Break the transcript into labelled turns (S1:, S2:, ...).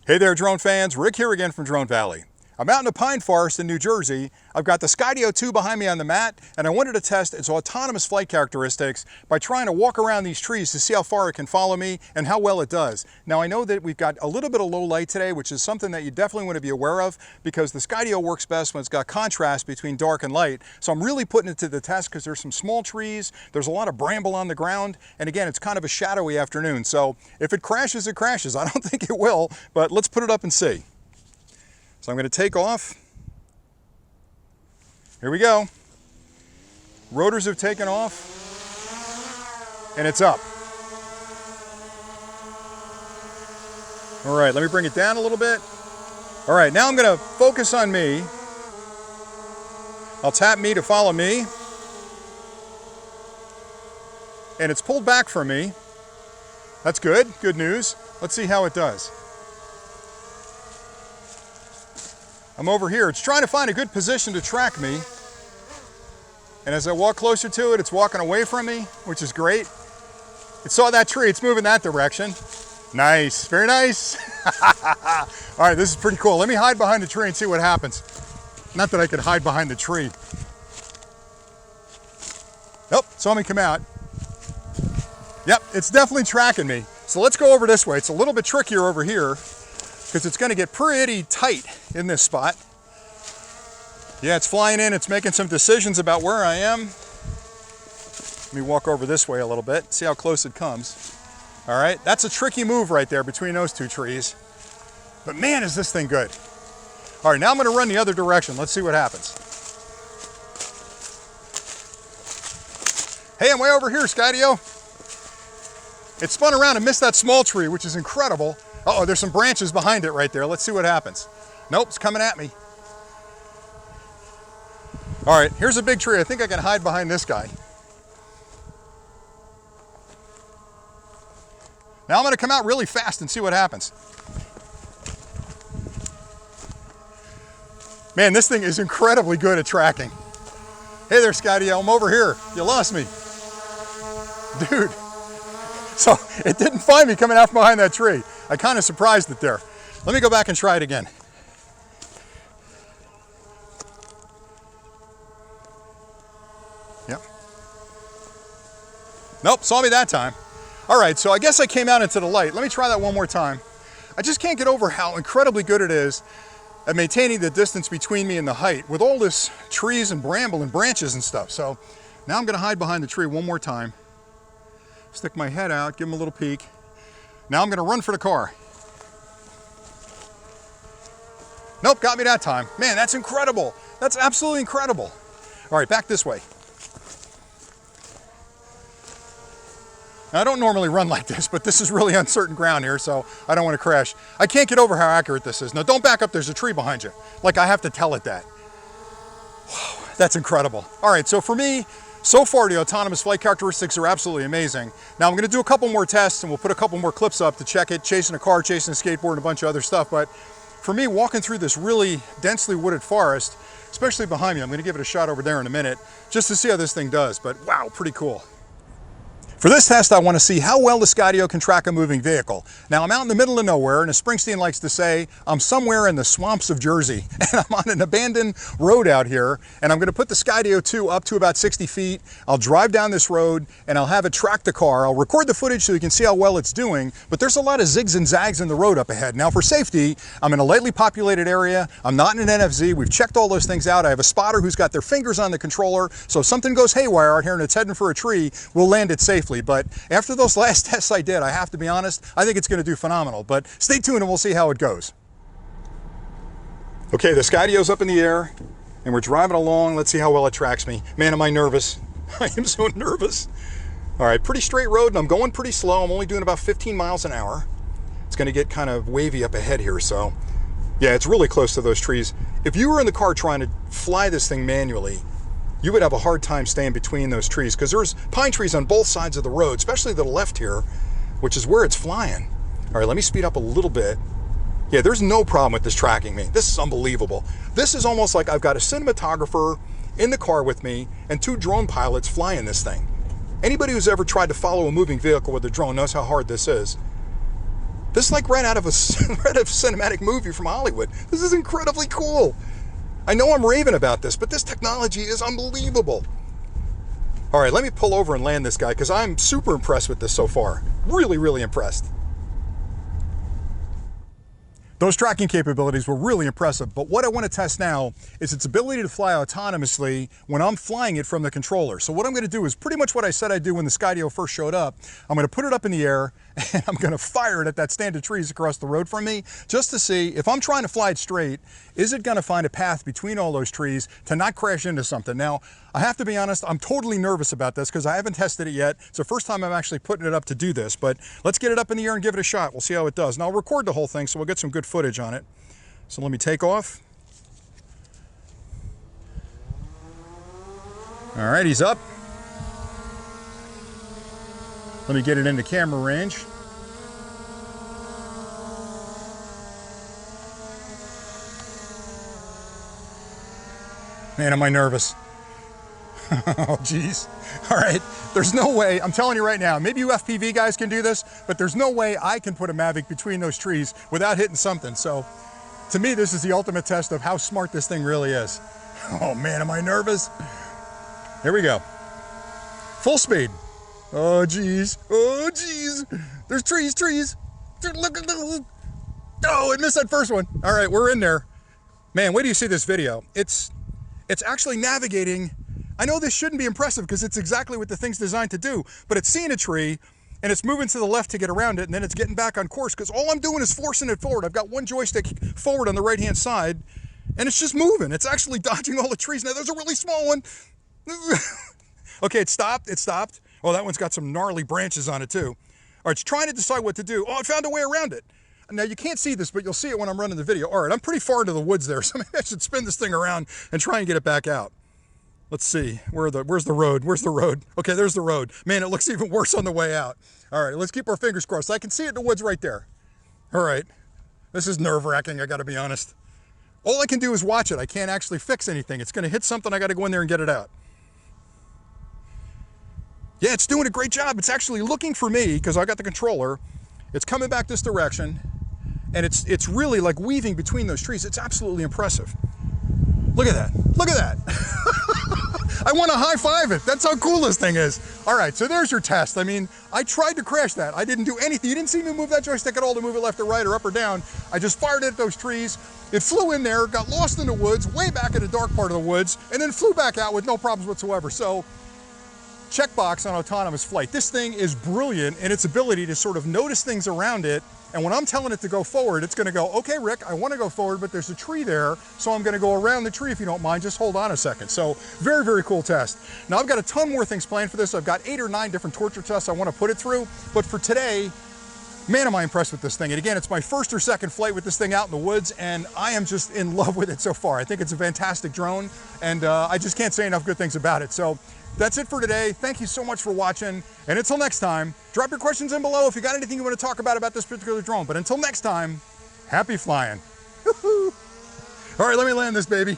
S1: Hey there, drone fans. Rick here again from Drone Valley. I'm out in the pine forest in New Jersey. I've got the Skydio 2 behind me on the mat, and I wanted to test its autonomous flight characteristics by trying to walk around these trees to see how far it can follow me and how well it does. Now, I know that we've got a little bit of low light today, which is something that you definitely want to be aware of because the Skydio works best when it's got contrast between dark and light. So I'm really putting it to the test because there's some small trees, there's a lot of bramble on the ground, and again, it's kind of a shadowy afternoon. So if it crashes, it crashes. I don't think it will, but let's put it up and see. So I'm going to take off. Here we go. Rotors have taken off, and it's up. All right, let me bring it down a little bit. All right, now I'm going to focus on me. I'll tap me to follow me. And it's pulled back from me. That's good, good news. Let's see how it does. I'm over here. It's trying to find a good position to track me. And as I walk closer to it, it's walking away from me, which is great. It saw that tree. It's moving that direction. Nice. Very nice. All right, this is pretty cool. Let me hide behind the tree and see what happens. Not that I could hide behind the tree. Nope, saw me come out. Yep, it's definitely tracking me. So let's go over this way. It's a little bit trickier over here, because it's going to get pretty tight in this spot. Yeah, it's flying in, it's making some decisions about where I am. Let me walk over this way a little bit, see how close it comes. All right, that's a tricky move right there between those two trees. But man, is this thing good. All right, now I'm going to run the other direction. Let's see what happens. Hey, I'm way over here, Skydio. It spun around and missed that small tree, which is incredible. Uh-oh, there's some branches behind it right there. Let's see what happens. Nope, it's coming at me. All right, here's a big tree. I think I can hide behind this guy. Now I'm going to come out really fast and see what happens. Man, this thing is incredibly good at tracking. Hey there, Skydio, I'm over here. You lost me. Dude. So it didn't find me coming out from behind that tree. I kind of surprised it there. Let me go back and try it again. Yep. Nope, saw me that time. All right, so I guess I came out into the light. Let me try that one more time. I just can't get over how incredibly good it is at maintaining the distance between me and the height with all this trees and bramble and branches and stuff. So now I'm gonna hide behind the tree one more time. Stick my head out, give him a little peek. Now I'm gonna run for the car. Nope, got me that time. Man, that's incredible. That's absolutely incredible. All right, back this way. Now, I don't normally run like this, but this is really uncertain ground here, so I don't want to crash. I can't get over how accurate this is. Now, don't back up. There's a tree behind you. Like, I have to tell it that. Wow, that's incredible. All right, so for me, so far, the autonomous flight characteristics are absolutely amazing. Now I'm going to do a couple more tests and we'll put a couple more clips up to check it, chasing a car, chasing a skateboard, and a bunch of other stuff. But for me, walking through this really densely wooded forest, especially behind me, I'm going to give it a shot over there in a minute, just to see how this thing does. But wow, pretty cool. For this test, I want to see how well the Skydio can track a moving vehicle. Now, I'm out in the middle of nowhere, and as Springsteen likes to say, I'm somewhere in the swamps of Jersey, and I'm on an abandoned road out here, and I'm going to put the Skydio 2 up to about 60 feet. I'll drive down this road, and I'll have it track the car. I'll record the footage so you can see how well it's doing, but there's a lot of zigs and zags in the road up ahead. Now, for safety, I'm in a lightly populated area. I'm not in an NFZ. We've checked all those things out. I have a spotter who's got their fingers on the controller, so if something goes haywire out here and it's heading for a tree, we'll land it safely. But after those last tests I did, I have to be honest, I think it's going to do phenomenal. But stay tuned and we'll see how it goes. Okay, the Skydio's up in the air and we're driving along. Let's see how well it tracks me. Man, am I nervous. I am so nervous. All right, pretty straight road and I'm going pretty slow. I'm only doing about 15 miles an hour. It's going to get kind of wavy up ahead here. So yeah, it's really close to those trees. If you were in the car trying to fly this thing manually, you would have a hard time staying between those trees because there's pine trees on both sides of the road, especially to the left here, which is where it's flying. All right, let me speed up a little bit. Yeah, there's no problem with this tracking me. This is unbelievable. This is almost like I've got a cinematographer in the car with me and 2 drone pilots flying this thing. Anybody who's ever tried to follow a moving vehicle with a drone knows how hard this is. This is like right out of a cinematic movie from Hollywood. This is incredibly cool. I know I'm raving about this, but this technology is unbelievable. All right, let me pull over and land this guy because I'm super impressed with this so far. Really, really impressed. Those tracking capabilities were really impressive, but what I want to test now is its ability to fly autonomously when I'm flying it from the controller. So what I'm going to do is pretty much what I said I'd do when the Skydio first showed up. I'm going to put it up in the air and I'm going to fire it at that stand of trees across the road from me just to see if I'm trying to fly it straight, is it going to find a path between all those trees to not crash into something? Now, I have to be honest, I'm totally nervous about this because I haven't tested it yet. It's the first time I'm actually putting it up to do this, but let's get it up in the air and give it a shot. We'll see how it does. And I'll record the whole thing so we'll get some good footage on it. So let me take off. All right, he's up. Let me get it into camera range. Man, am I nervous. Oh, geez. All right, there's no way, I'm telling you right now, maybe you FPV guys can do this, but there's no way I can put a Mavic between those trees without hitting something. So to me, this is the ultimate test of how smart this thing really is. Oh man, am I nervous? Here we go. Full speed. Oh, geez. Oh, geez. There's trees. Look at those. Oh, it missed that first one. All right, we're in there. Man, wait till you see this video. It's actually navigating. I know this shouldn't be impressive because it's exactly what the thing's designed to do, but it's seeing a tree and it's moving to the left to get around it, and then it's getting back on course because all I'm doing is forcing it forward. I've got one joystick forward on the right-hand side, and it's just moving. It's actually dodging all the trees. Now, there's a really small one. Okay, it stopped. Oh, that one's got some gnarly branches on it too. All right, it's trying to decide what to do. Oh, it found a way around it. Now, you can't see this, but you'll see it when I'm running the video. All right, I'm pretty far into the woods there, so maybe I should spin this thing around and try and get it back out. Let's see, where's the road? Where's the road? Okay, there's the road. Man, it looks even worse on the way out. All right, let's keep our fingers crossed. I can see it in the woods right there. All right, this is nerve-wracking, I gotta be honest. All I can do is watch it. I can't actually fix anything. It's gonna hit something, I gotta go in there and get it out. Yeah, it's doing a great job. It's actually looking for me because I got the controller. It's coming back this direction, and it's really like weaving between those trees. It's absolutely impressive. Look at that. Look at that. I want to high-five it. That's how cool this thing is. All right, so there's your test. I mean, I tried to crash that. I didn't do anything. You didn't see me move that joystick at all to move it left or right or up or down. I just fired it at those trees. It flew in there, got lost in the woods, way back in the dark part of the woods, and then flew back out with no problems whatsoever. So, checkbox on autonomous flight. This thing is brilliant in its ability to sort of notice things around it, and when I'm telling it to go forward, it's gonna go, okay, Rick, I wanna go forward, but there's a tree there, so I'm gonna go around the tree if you don't mind, just hold on a second. So, very, very cool test. Now, I've got a ton more things planned for this. I've got 8 or 9 different torture tests I wanna put it through, but for today, man, am I impressed with this thing. And again, it's my first or second flight with this thing out in the woods, and I am just in love with it so far. I think it's a fantastic drone, and I just can't say enough good things about it. So, that's it for today. Thank you so much for watching. And until next time, drop your questions in below if you got anything you want to talk about this particular drone. But until next time, happy flying. All right, let me land this baby.